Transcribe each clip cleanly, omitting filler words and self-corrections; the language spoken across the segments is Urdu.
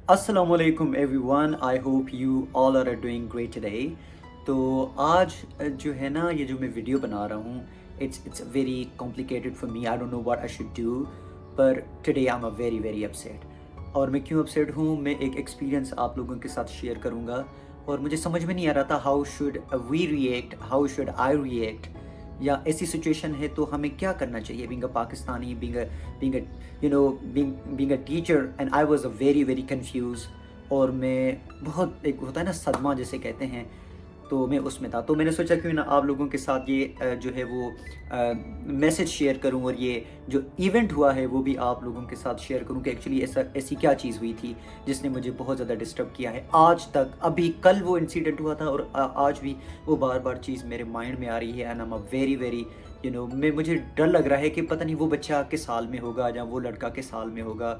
السلام علیکم everyone, I hope you all are doing great today. تو آج جو ہے نا، یہ جو میں ویڈیو بنا رہا ہوں، it's very complicated for me, I don't know what I should do, پر today I am very very upset. اور میں کیوں اپسیٹ ہوں، میں ایک ایکسپیرینس آپ لوگوں کے ساتھ شیئر کروں گا، اور مجھے سمجھ میں نہیں آ رہا تھا how should we react, how should I react, یا ایسی سچویشن ہے تو ہمیں کیا کرنا چاہیے، being a Pakistani, being a being a teacher, and I was a very very confused، اور میں بہت ایک ہوتا ہے نا صدمہ جسے کہتے ہیں، تو میں اس میں تھا۔ تو میں نے سوچا کیوں نہ آپ لوگوں کے ساتھ یہ جو ہے وہ میسج شیئر کروں، اور یہ جو ایونٹ ہوا ہے وہ بھی آپ لوگوں کے ساتھ شیئر کروں کہ ایکچولی ایسی کیا چیز ہوئی تھی جس نے مجھے بہت زیادہ ڈسٹرب کیا ہے آج تک۔ ابھی کل وہ انسیڈنٹ ہوا تھا، اور آج بھی وہ بار بار چیز میرے مائنڈ میں آ رہی ہے، and I am very very مجھے ڈر لگ رہا ہے کہ پتہ نہیں وہ بچہ کس سال میں ہوگا، یا وہ لڑکا کس سال میں ہوگا،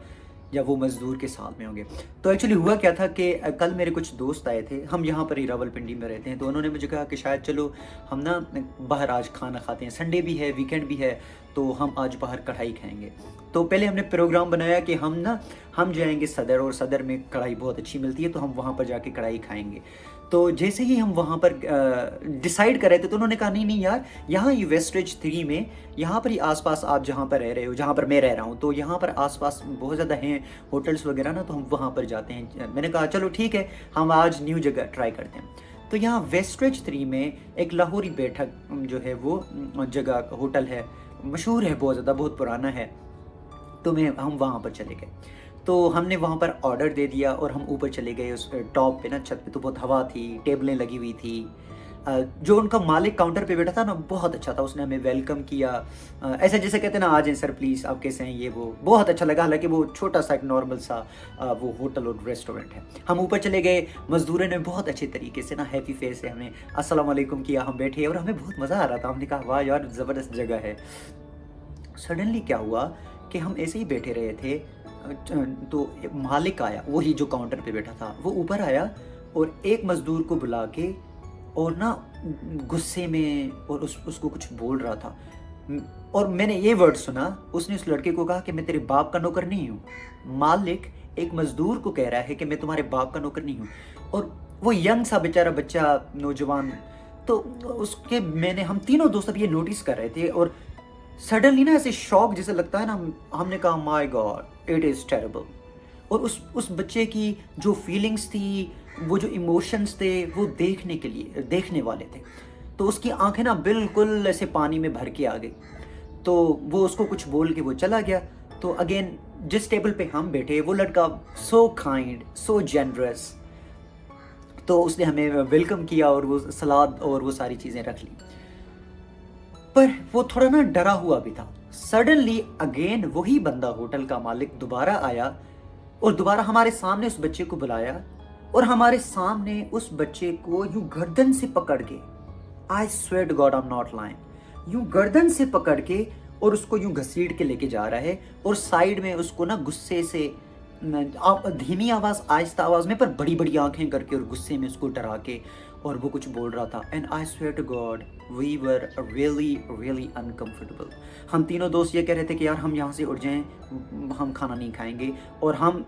یا وہ مزدور کے سال میں ہوں گے۔ تو ایکچولی ہوا کیا تھا کہ کل میرے کچھ دوست آئے تھے، ہم یہاں پر ہی راولپنڈی میں رہتے ہیں، تو انہوں نے مجھے کہا کہ شاید چلو ہم نا باہر آج کھانا کھاتے ہیں، سنڈے بھی ہے، ویکینڈ بھی ہے، تو ہم آج باہر کڑھائی کھائیں گے۔ تو پہلے ہم نے پروگرام بنایا کہ ہم جائیں گے صدر، اور صدر میں کڑھائی بہت اچھی ملتی ہے، تو ہم وہاں پر جا کے کڑھائی کھائیں گے۔ تو جیسے ہی ہم وہاں پر ڈیسائیڈ کر رہے تھے، تو انہوں نے کہا نہیں یار، یہاں یہ ویسٹریج 3 میں یہاں پر ہی آس پاس آپ جہاں پر رہ رہے ہو، جہاں پر میں رہ رہا ہوں، تو یہاں پر آس پاس بہت زیادہ ہیں ہوٹلس وغیرہ نا، تو ہم وہاں پر جاتے ہیں۔ میں نے کہا چلو ٹھیک ہے، ہم آج نیو جگہ ٹرائی کرتے ہیں۔ تو یہاں ویسٹریج 3 میں ایک لاہوری بیٹھک جو ہے وہ جگہ ہوٹل ہے، مشہور ہے بہت زیادہ، بہت پرانا ہے۔ تو ہم وہاں پر چلے گئے، تو ہم نے وہاں پر آرڈر دے دیا، اور ہم اوپر چلے گئے اس ٹاپ پہ نا، چھت پہ تو بہت ہوا تھی، ٹیبلیں لگی ہوئی تھی۔ جو ان کا مالک کاؤنٹر پہ بیٹھا تھا نا، بہت اچھا تھا، اس نے ہمیں ویلکم کیا، ایسا جیسے کہتے ہیں نا آ جائیں سر پلیز، آپ کیسے ہیں، یہ وہ بہت اچھا لگا، حالانکہ وہ چھوٹا سا ایک نارمل سا وہ ہوٹل اور ریسٹورنٹ ہے۔ ہم اوپر چلے گئے، مزدوروں نے بہت اچھے طریقے سے نا ہیپی فیس سے ہمیں السلام علیکم کیا، ہم بیٹھے، اور ہمیں بہت مزہ آ رہا تھا، ہم نے کہا واہ یار زبردست جگہ ہے۔ سڈنلی کیا ہوا کہ ہم ایسے ہی بیٹھے رہے تھے، تو مالک آیا، وہی جو کاؤنٹر پہ بیٹھا تھا، وہ اوپر آیا اور ایک مزدور کو بلا کے، اور نا غصے میں، اور اس کو کچھ بول رہا تھا، اور میں نے یہ ورڈ سنا، اس نے اس لڑکے کو کہا کہ میں تیرے باپ کا نوکر نہیں ہوں۔ مالک ایک مزدور کو کہہ رہا ہے کہ میں تمہارے باپ کا نوکر نہیں ہوں، اور وہ ینگ سا بیچارہ بچہ، نوجوان، تو اس کے ہم تینوں دوست اب یہ نوٹس کر رہے تھے، اور سڈنلی نا ایسے شوق جیسے لگتا ہے نا، ہم نے کہا مائی گاڈ اٹ از ٹیریبل۔ اور اس بچے کی جو فیلنگس تھی، وہ جو ایموشنز تھے، وہ دیکھنے والے تھے، تو اس کی آنکھیں نا بالکل ایسے پانی میں بھر کے آ گئی، تو وہ اس کو کچھ بول کے وہ چلا گیا۔ تو اگین جس ٹیبل پہ ہم بیٹھے، وہ لڑکا سو کائنڈ، سو جنرس، تو اس نے ہمیں ویلکم کیا، اور وہ سلاد اور وہ ساری چیزیں رکھ لی، پر وہ تھوڑا نا ڈرا ہوا بھی تھا۔ سڈنلی اگین وہی بندہ، ہوٹل کا مالک، دوبارہ آیا، اور دوبارہ ہمارے سامنے اس بچے کو بلایا، اور ہمارے سامنے اس بچے کو یوں گردن سے پکڑ کے، I swear to God I'm not lying، یوں گردن سے پکڑ کے، اور اس کو یوں گھسیٹ کے لے کے جا رہا ہے، اور سائیڈ میں اس کو نا غصے سے، دھیمی آواز، آہستہ آواز میں، پر بڑی بڑی آنکھیں کر کے، اور غصے میں اس کو ڈرا کے، اور وہ کچھ بول رہا تھا۔ And I swear to God we were really really uncomfortable۔ ہم تینوں دوست یہ کہہ رہے تھے کہ یار ہم یہاں سے اٹھ جائیں، ہم کھانا نہیں کھائیں گے، اور ہم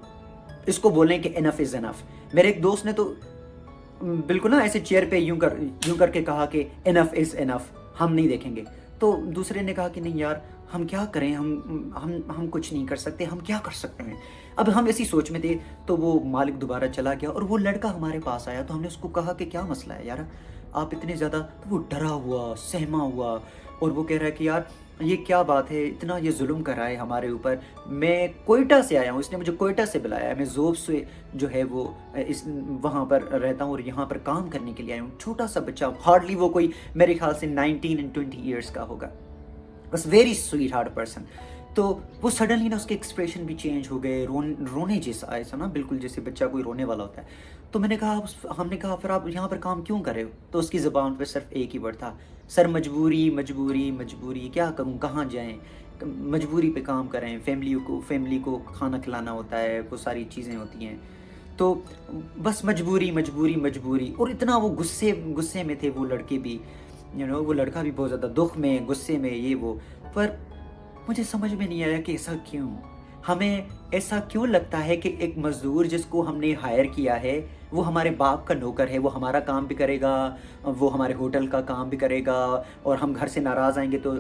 اس کو بولیں کہ enough is enough۔ میرے ایک دوست نے تو بالکل نا ایسے چیئر پہ یوں کر کے کہا کہ enough is enough، ہم نہیں دیکھیں گے۔ تو دوسرے نے کہا کہ نہیں یار ہم کیا کریں، ہم کچھ نہیں کر سکتے، ہم کیا کر سکتے ہیں۔ اب ہم ایسی سوچ میں تھے، تو وہ مالک دوبارہ چلا گیا، اور وہ لڑکا ہمارے پاس آیا، تو ہم نے اس کو کہا کہ کیا مسئلہ ہے یار، آپ اتنے زیادہ، تو وہ ڈرا ہوا، سہما ہوا، اور وہ کہہ رہا ہے کہ یار یہ کیا بات ہے، اتنا یہ ظلم کر رہا ہے ہمارے اوپر، میں کوئٹہ سے آیا ہوں، اس نے مجھے کوئٹہ سے بلایا ہے، میں زوب سے جو ہے وہ وہاں پر رہتا ہوں، اور یہاں پر کام کرنے کے لیے آیا ہوں۔ چھوٹا سا بچہ، ہارڈلی وہ کوئی میرے خیال سے 19 and 20 ایئرس کا ہوگا، بس ویری سویٹ ہارٹ پرسن۔ تو وہ سڈنلی نا اس کے ایکسپریشن بھی چینج ہو گئے، رونے جیسا، ایسا نا بالکل جیسے بچہ کوئی رونے والا ہوتا ہے۔ تو ہم نے کہا پھر آپ یہاں پر کام کیوں کر رہے ہو؟ تو اس کی زبان پہ صرف ایک ہی ورڈ تھا، سر مجبوری مجبوری مجبوری، کیا کروں، کہاں جائیں، مجبوری پہ کام کریں، فیملی کو کھانا کھلانا ہوتا ہے، وہ ساری چیزیں ہوتی ہیں، تو بس مجبوری مجبوری مجبوری۔ اور اتنا وہ غصے میں تھے وہ لڑکے بھی، وہ لڑکا بھی بہت زیادہ دکھ میں، غصے میں، یہ وہ، پر مجھے سمجھ میں نہیں آیا کہ ایسا کیوں، ہمیں ایسا کیوں لگتا ہے کہ ایک مزدور جس کو ہم نے ہائر کیا ہے وہ ہمارے باپ کا نوکر ہے, وہ ہمارا کام بھی کرے گا, وہ ہمارے ہوٹل کا کام بھی کرے گا, اور ہم گھر سے ناراض آئیں گے تو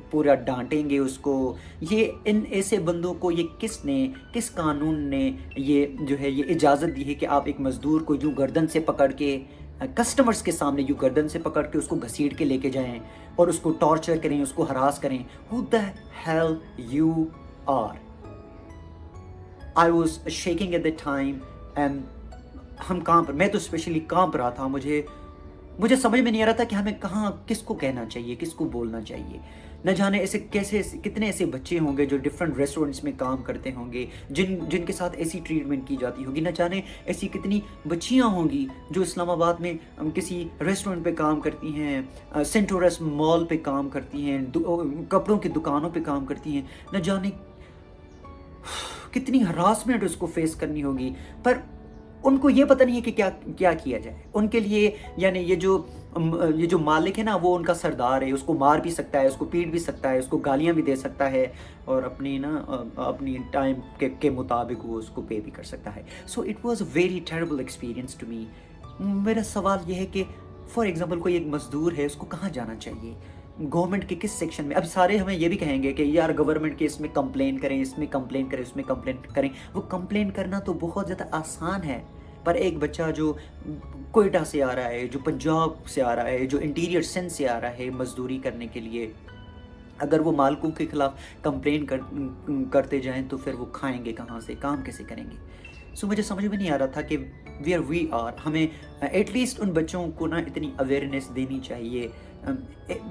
پورا ڈانٹیں گے اس کو. یہ ان ایسے بندوں کو یہ کس قانون نے یہ جو ہے یہ اجازت دی ہے کہ آپ ایک مزدور کو یوں گردن سے پکڑ کے کسٹمرز کے سامنے یوں گردن سے پکڑ کے اس کو گھسیٹ کے لے کے جائیں اور اس کو ٹارچر کریں, اس کو ہراس کریں. Who the hell you are? I was shaking at the time and ہم کانپ, میں تو اسپیشلی کانپ رہا تھا. مجھے سمجھ میں نہیں آ رہا تھا کہ ہمیں کہاں کس کو کہنا چاہیے, کس کو بولنا چاہیے. نہ جانے ایسے کتنے ایسے بچے ہوں گے جو ڈفرینٹ ریسٹورنٹس میں کام کرتے ہوں گے, جن کے ساتھ ایسی ٹریٹمنٹ کی جاتی ہوگی. نہ جانے ایسی کتنی بچیاں ہوں گی جو اسلام آباد میں کسی ریسٹورنٹ پہ کام کرتی ہیں, سینٹورس مال پہ کام کرتی ہیں, کپڑوں کی دکانوں پہ کام کرتی ہیں. نہ جانے کتنی ہراسمنٹ اس کو فیس کرنی ہوگی, پر ان کو یہ پتہ نہیں ہے کہ کیا کیا جائے. ان کے لیے یعنی یہ جو مالک ہے نا وہ ان کا سردار ہے, اس کو مار بھی سکتا ہے, اس کو پیٹ بھی سکتا ہے, اس کو گالیاں بھی دے سکتا ہے, اور اپنی ٹائم کے مطابق وہ اس کو پے بھی کر سکتا ہے. So it was a very terrible experience to me. میرا سوال یہ ہے کہ فار ایگزامپل کوئی ایک مزدور ہے, اس کو کہاں جانا چاہیے, گورنمنٹ کے کس سیکشن میں؟ اب سارے ہمیں یہ بھی کہیں گے کہ یار گورنمنٹ کے اس میں کمپلین کریں, اس میں کمپلین کریں, اس میں کمپلین کریں. وہ کمپلین کرنا تو بہت زیادہ آسان ہے, پر ایک بچہ جو کوئٹہ سے آ رہا ہے, جو پنجاب سے آ رہا ہے, جو انٹیریئر سندھ سے آ رہا ہے مزدوری کرنے کے لیے, اگر وہ مالکوں کے خلاف کمپلین کرتے جائیں تو پھر وہ کھائیں گے کہاں سے, کام کیسے کریں گے؟ سو مجھے سمجھ میں نہیں آ رہا تھا کہ ویئر وی آر, ہمیں ایٹ لیسٹ ان بچوں کو نا اتنی اویئرنیس دینی چاہیے.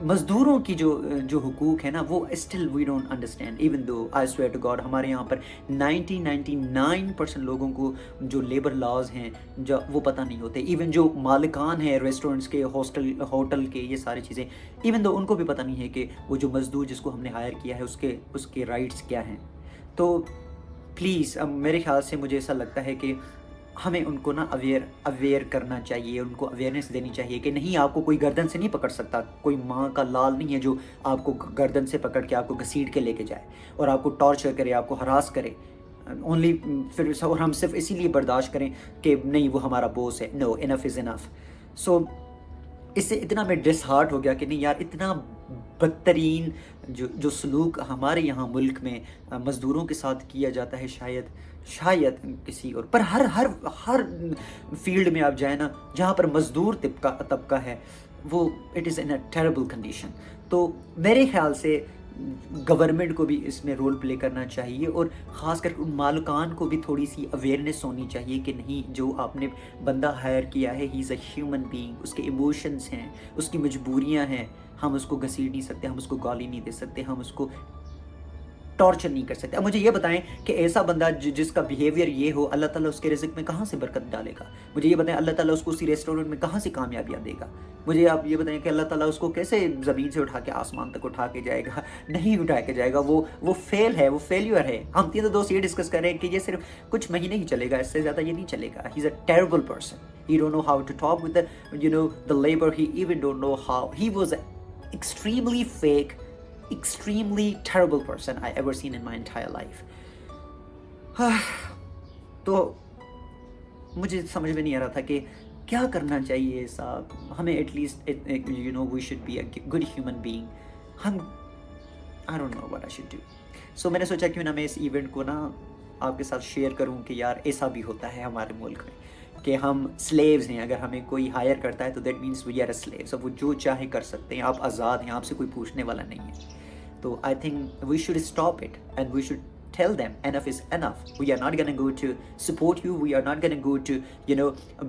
مزدوروں کی جو حقوق ہے نا وہ still we don't understand. Even though I swear to God ہمارے یہاں پر 99% لوگوں کو جو لیبر لاز ہیں وہ پتہ نہیں ہوتے. ایون جو مالکان ہیں ریسٹورنٹس کے, ہوٹل کے, یہ ساری چیزیں, ایون دو ان کو بھی پتہ نہیں ہے کہ وہ جو مزدور جس کو ہم نے ہائر کیا ہے اس کے رائٹس کیا ہیں. تو پلیز میرے خیال سے مجھے ایسا لگتا ہے کہ ہمیں ان کو نا اویئر کرنا چاہیے, ان کو اویئرنیس دینی چاہیے کہ نہیں, آپ کو کوئی گردن سے نہیں پکڑ سکتا. کوئی ماں کا لال نہیں ہے جو آپ کو گردن سے پکڑ کے آپ کو گھسیٹ کے لے کے جائے اور آپ کو ٹارچر کرے, آپ کو ہراس کرے. اونلی پھر اور ہم صرف اسی لیے برداشت کریں کہ نہیں وہ ہمارا بوس ہے. نو, انف از انف. سو اس سے اتنا میں ڈس ہارٹ ہو گیا کہ نہیں یار, اتنا بدترین جو سلوک ہمارے یہاں ملک میں مزدوروں کے ساتھ کیا جاتا ہے شاید کسی اور پر ہر فیلڈ میں آپ جائیں نا جہاں پر مزدور طبقہ ہے وہ it is in a terrible condition. تو میرے خیال سے گورنمنٹ کو بھی اس میں رول پلے کرنا چاہیے, اور خاص کر ان مالکان کو بھی تھوڑی سی اویئرنیس ہونی چاہیے کہ نہیں, جو آپ نے بندہ ہائر کیا ہے ہی از اے ہیومن بینگ, اس کے ایموشنز ہیں, اس کی مجبوریاں ہیں. ہم اس کو گھسیٹ نہیں سکتے, ہم اس کو گالی نہیں دے سکتے, ہم اس کو ٹارچر نہیں کر سکتے. اب مجھے یہ بتائیں کہ ایسا بندہ جس کا بیہیویئر یہ ہو, اللہ تعالیٰ اس کے رزق میں کہاں سے برکت ڈالے گا؟ مجھے یہ بتائیں اللہ تعالیٰ اس کو اسی ریسٹورنٹ میں کہاں سے کامیابیاں دے گا؟ مجھے آپ یہ بتائیں کہ اللہ تعالیٰ اس کو کیسے زمین سے اٹھا کے آسمان تک اٹھا کے جائے گا؟ نہیں اٹھا کے جائے گا. وہ فیل ہے, وہ فیلیور ہے. ہم تینوں دوست یہ ڈسکس کر رہے ہیں کہ یہ صرف کچھ مہینے ہی چلے گا, اس سے زیادہ یہ نہیں چلے گا. He is a terrible person. He don't know how to talk with the labor. He even don't know how. He was an extremely fake, extremely terrible person I ever seen in my entire life. تو مجھے سمجھ میں نہیں آ رہا تھا کہ کیا کرنا چاہیے صاحب. ہمیں at least we should be a good human being. I don't know what I should do. So میں نے سوچا کیوں نہ میں اس ایونٹ کو نا آپ کے ساتھ شیئر کروں کہ یار ایسا بھی ہوتا ہے ہمارے ملک میں کہ ہم سلیوز ہیں. اگر ہمیں کوئی ہائر کرتا ہے تو that means we are a slaves. اب وہ جو چاہے کر سکتے ہیں, آپ آزاد ہیں, آپ سے کوئی پوچھنے والا نہیں ہے. تو I think we should stop it and we should tell them enough is enough. We are not going to go to support you. We are not going to go to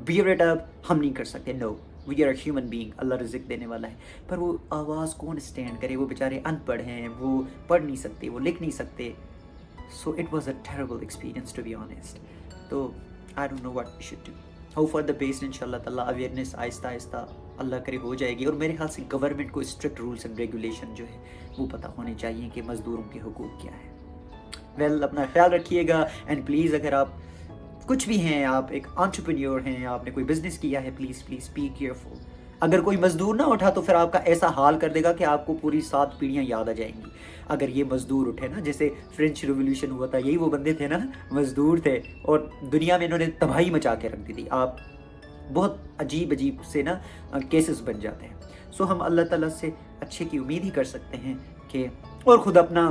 bear it up. ہم نہیں کر سکتے. No, we are a human being. اللہ رزق دینے والا ہے. پر وہ آواز کون اسٹینڈ کرے؟ وہ بیچارے ان پڑھ ہیں, وہ پڑھ نہیں سکتے, وہ لکھ نہیں سکتے. So it was a terrible experience to be honest. تو I don't know what we should do. Hope for the best انشاءاللہ تعالیٰ. اویئرنیس آہستہ آہستہ اللہ کرے ہو جائے گی, اور میرے خیال سے گورنمنٹ کو اسٹرکٹ رولس اینڈ ریگولیشن جو ہے وہ پتہ ہونے چاہیے کہ مزدوروں کے حقوق کیا ہے. اپنا خیال رکھیے گا, اینڈ پلیز اگر آپ کچھ بھی ہیں, آپ ایک انٹرپرینیور ہیں, آپ نے کوئی بزنس کیا ہے, پلیز بی کیئرفل. اگر کوئی مزدور نہ اٹھا تو پھر آپ کا ایسا حال کر دے گا کہ آپ کو پوری 7 پیڑھیاں یاد آ جائیں گی. اگر یہ مزدور اٹھے نا، جیسے فرینچ ریولیوشن ہوا تھا، یہی وہ بندے تھے نا، مزدور تھے، اور دنیا میں انہوں نے تباہی مچا کے رکھ دی تھی. آپ بہت عجیب عجیب سے نا کیسز بن جاتے ہیں. سو ہم اللہ تعالیٰ سے اچھے کی امید ہی کر سکتے ہیں کہ، اور خود اپنا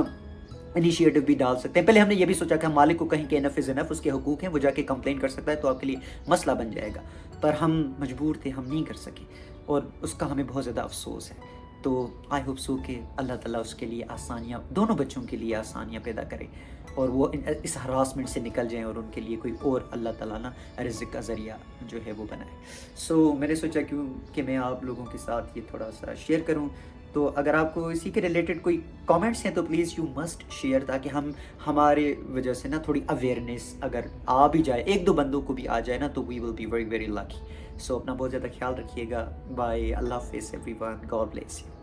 انیشیٹو بھی ڈال سکتے ہیں. پہلے ہم نے یہ بھی سوچا کہ ہم مالک کو کہیں کہ انف از انف، اس کے حقوق ہیں، وہ جا کے کمپلین کر سکتا ہے تو آپ کے لیے مسئلہ بن جائے گا. پر ہم مجبور تھے، ہم نہیں کر سکے، اور اس کا ہمیں بہت زیادہ افسوس ہے. تو آئی ہوپ سو کہ اللہ تعالیٰ اس کے لیے آسانیاں، دونوں بچوں کے لیے آسانیاں پیدا کرے، اور وہ اس ہراسمنٹ سے نکل جائیں، اور ان کے لیے کوئی اور اللہ تعالیٰ نا رزق کا ذریعہ جو ہے وہ بنائے. سو میں نے سوچا کیوں کہ میں آپ لوگوں کے ساتھ یہ تھوڑا سا شیئر کروں. تو اگر آپ کو اسی کے ریلیٹڈ کوئی کامنٹس ہیں تو پلیز یو مسٹ شیئر، تاکہ ہمارے وجہ سے نا تھوڑی اویئرنیس اگر آ بھی جائے، 1-2 بندوں کو بھی آ جائے نا، تو we will be very very lucky. So اپنا بہت زیادہ خیال رکھیے گا. بائے، اللہ حافظ everyone, God bless you.